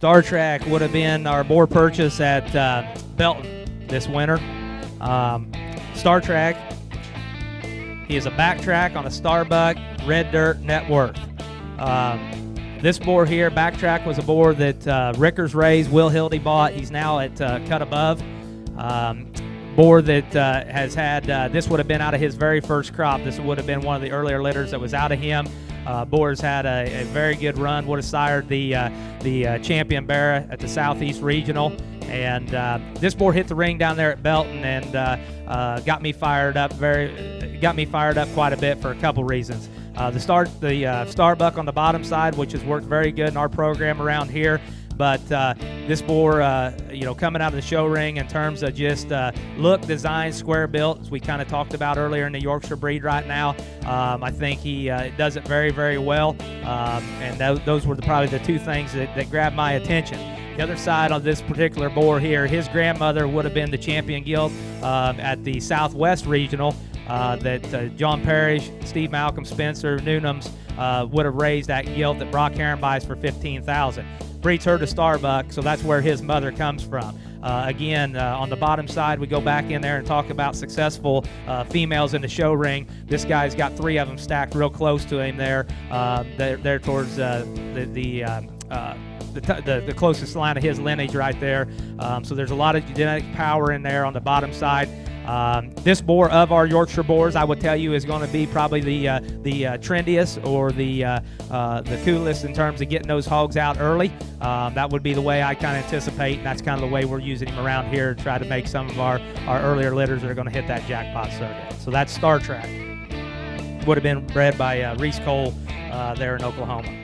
Star Trek would have been our boar purchase at Belton this winter. Star Trek, he is a backtrack on a Starbuck Red Dirt net worth. This boar here, backtrack, was a boar that Rickers raised, Will Hildy bought. He's now at Cut Above. Boar that has had, this would have been out of his very first crop. This would have been one of the earlier litters that was out of him. Boar's had a very good run, would have sired the champion bear at the Southeast Regional. And this boar hit the ring down there at Belton and got me fired up quite a bit for a couple reasons. The Starbuck on the bottom side, which has worked very good in our program around here. But this boar, coming out of the show ring in terms of just look, design, square built, as we kind of talked about earlier in the Yorkshire breed right now, I think he does it very, very well. And those were probably the two things that grabbed my attention. The other side on this particular boar here, his grandmother would have been the champion gilt at the Southwest Regional that John Parrish, Steve Malcolm, Spencer Noonham's would have raised that gilt that Brock Heron buys for $15,000. Breeds her to Starbuck, so that's where his mother comes from. Again, on the bottom side, we go back in there and talk about successful females in the show ring. This guy's got 3 of them stacked real close to him there. They're towards the closest line of his lineage right there. So there's a lot of genetic power in there on the bottom side. This boar of our Yorkshire boars, I would tell you, is going to be probably the trendiest or the coolest in terms of getting those hogs out early. That would be the way I kind of anticipate, and that's kind of the way we're using him around here to try to make some of our earlier litters that are going to hit that jackpot circuit. So that's Star Trek. Would have been bred by Reese Cole there in Oklahoma.